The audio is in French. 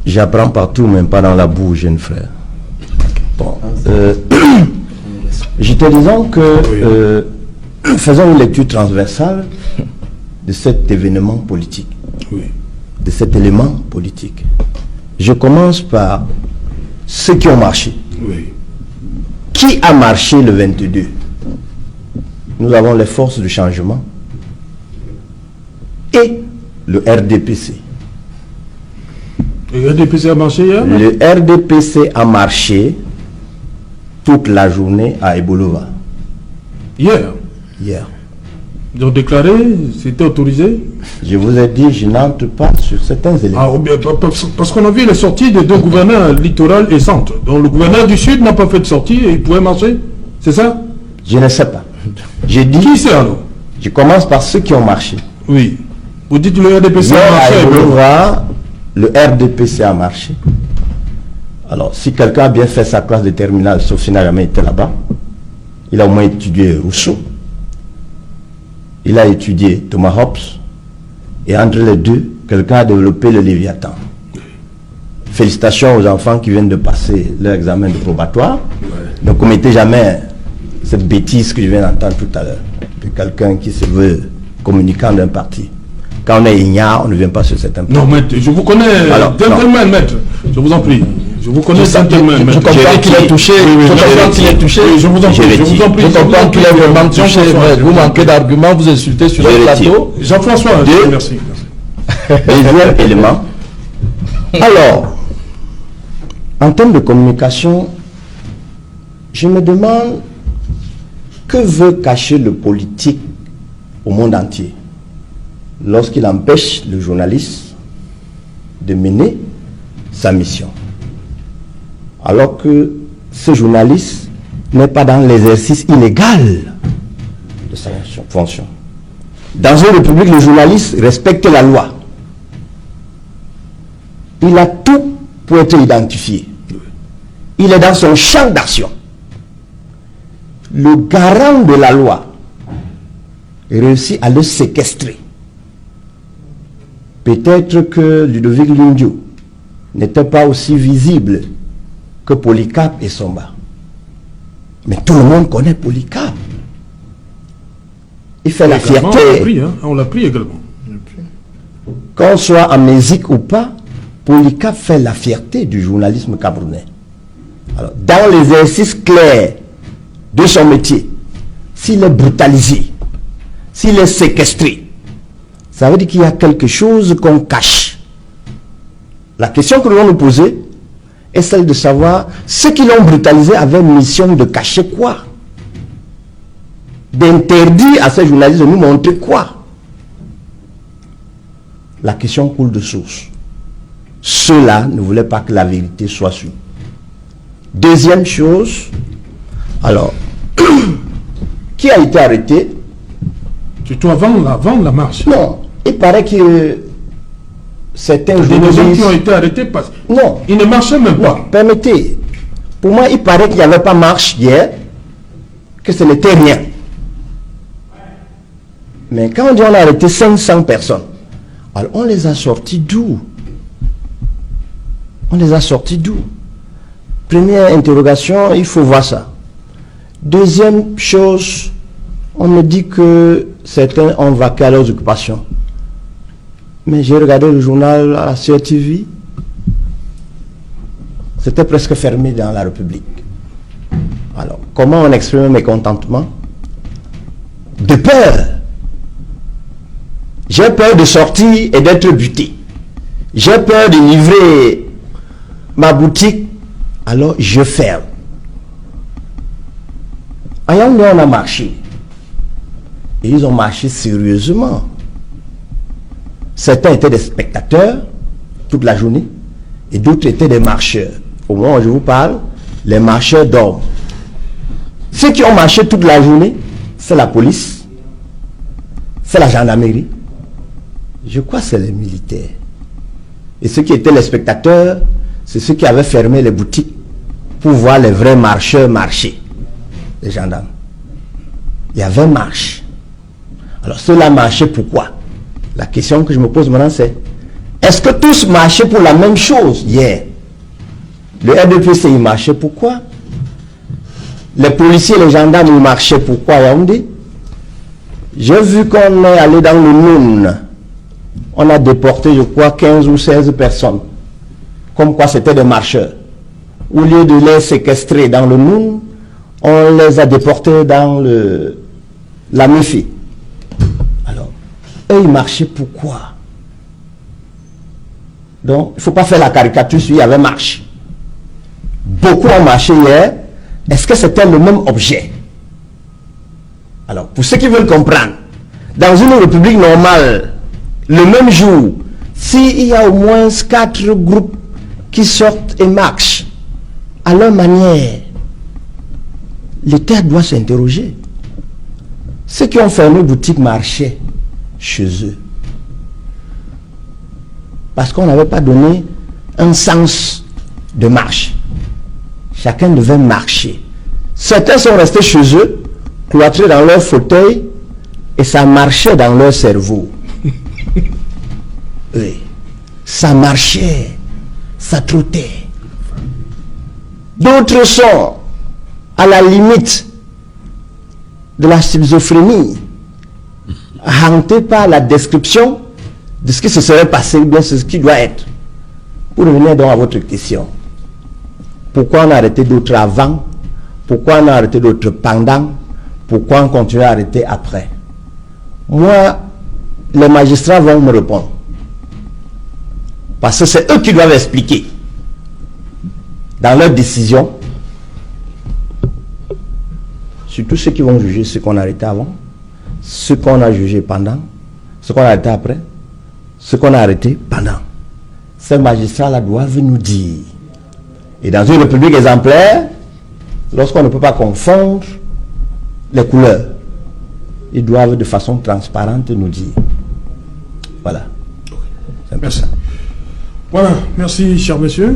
J'apprends partout, même pas dans la boue, jeune frère. Bon, je te disons que faisons une lecture transversale de cet événement politique, de cet élément politique. Je commence par ceux qui ont marché. Qui a marché le 22? Nous avons les forces du changement et le RDPC. Le RDPC a marché hier? Le RDPC a marché toute la journée à Ebolova. Hier? Hier. Ils ont déclaré, c'était autorisé? Je vous ai dit, je n'entre pas sur certains éléments. Parce qu'on a vu les sorties des deux gouverneurs, littoral et centre. Donc le gouverneur du Sud n'a pas fait de sortie et il pouvait marcher? C'est ça? Je ne sais pas. J'ai dit... Qui c'est alors? Je commence par ceux qui ont marché. Oui. Vous dites le RDPC Hier a marché à Ebolova, le RDPC a marché. Alors, si quelqu'un a bien fait sa classe de terminale, sauf s'il n'a jamais été là-bas, il a au moins étudié Rousseau. Il a étudié Thomas Hobbes. Et entre les deux, quelqu'un a développé le Léviathan. Félicitations aux enfants qui viennent de passer leur examen de probatoire. Ne commettez jamais cette bêtise que je viens d'entendre tout à l'heure. De quelqu'un qui se veut communicant d'un parti. Quand on est ignare, on ne vient pas sur certains points. Non, maître, je vous connais gentleman, maître. Je vous en prie. Je vous connais gentleman, maître. Je comprends qu'il est touché. Je comprends qu'il est touché. Je vous en prie. Je vous en prie. Je comprends qu'il est vraiment touché. Vous manquez d'arguments, vous insultez sur le plateau. Jean-François, merci. Deuxième élément. Alors, en termes de communication, je me demande que veut cacher le politique au monde entier lorsqu'il empêche le journaliste de mener sa mission, alors que ce journaliste n'est pas dans l'exercice illégal de sa fonction. Dans une république, le journaliste respecte la loi. Il a tout pour être identifié. Il est dans son champ d'action. Le garant de la loi réussit à le séquestrer. Peut-être que Ludovic Lundio n'était pas aussi visible que Polycarpe et Somba. Mais tout le monde connaît Polycarpe. Il fait la fierté. On l'a pris également. Qu'on soit amnésique ou pas, Polycarpe fait la fierté du journalisme camerounais. Alors, dans l'exercice clair de son métier, s'il est brutalisé, s'il est séquestré, ça veut dire qu'il y a quelque chose qu'on cache. La question que nous allons nous poser est celle de savoir ceux qui l'ont brutalisé avaient mission de cacher quoi? D'interdire à ces journalistes de nous montrer quoi? La question coule de source. Ceux-là ne voulaient pas que la vérité soit sûre. Deuxième chose, alors, qui a été arrêté? Surtout avant la marche. Non, il paraît que certains journalistes... Des gens qui ont été arrêtés parce... Non. Ils ne marchaient même pas. Non, permettez. Pour moi, il paraît qu'il n'y avait pas marche hier, que ce n'était rien. Mais quand on dit on a arrêté 500 personnes, alors on les a sortis d'où? On les a sortis d'où? Première interrogation, il faut voir ça. Deuxième chose, on me dit que certains ont vaqué à leurs occupations. Mais j'ai regardé le journal à la CRTV, c'était presque fermé dans la République. Alors, comment on exprime mes mécontentement? De peur. J'ai peur de sortir et d'être buté. J'ai peur de livrer ma boutique, alors je ferme. À Yaoundé, on a marché. Et ils ont marché sérieusement. Certains étaient des spectateurs toute la journée et d'autres étaient des marcheurs. Au moment où je vous parle, les marcheurs dorment. Ceux qui ont marché toute la journée, c'est la police, c'est la gendarmerie. Je crois que c'est les militaires. Et ceux qui étaient les spectateurs, c'est ceux qui avaient fermé les boutiques pour voir les vrais marcheurs marcher. Les gendarmes. Il y avait marche. Alors ceux-là marchaient pourquoi? La question que je me pose maintenant c'est, Est-ce que tous marchaient pour la même chose hier? Le RDPC, il marchait pourquoi? Les policiers, les gendarmes, ils marchaient pourquoi à Yaoundé? J'ai vu qu'on est allé dans le Noun. On a déporté, je crois, 15 ou 16 personnes. Comme quoi c'était des marcheurs. Au lieu de les séquestrer dans le Noun, on les a déportés dans la Méfi. Alors, eux, ils marchaient pourquoi? Donc, il ne faut pas faire la caricature s'il y avait marche. Beaucoup ont marché hier. Est-ce que c'était le même objet? Alors, pour ceux qui veulent comprendre, dans une république normale, le même jour, s'il y a au moins 4 groupes qui sortent et marchent à leur manière, l'État doit s'interroger. Ceux qui ont fermé boutique marchaient chez eux. Parce qu'on n'avait pas donné un sens de marche. Chacun devait marcher. Certains sont restés chez eux, cloîtrés dans leur fauteuil, et ça marchait dans leur cerveau. Oui. Ça marchait, ça trottait. D'autres sont à la limite de la schizophrénie, hantés par la description de ce qui se serait passé, ou bien ce qui doit être. Pour revenir donc à votre question, pourquoi on a arrêté d'autres avant? Pourquoi on a arrêté d'autres pendant? Pourquoi on continue à arrêter après? Moi, les magistrats vont me répondre. Parce que c'est eux qui doivent expliquer dans leurs décisions, surtout ceux qui vont juger ce qu'on a arrêté avant, ce qu'on a jugé pendant, ce qu'on a arrêté après, ce qu'on a arrêté pendant. Ces magistrats-là doivent nous dire. Et dans une république exemplaire, lorsqu'on ne peut pas confondre les couleurs, ils doivent de façon transparente nous dire. Voilà. Merci. Voilà, merci cher monsieur.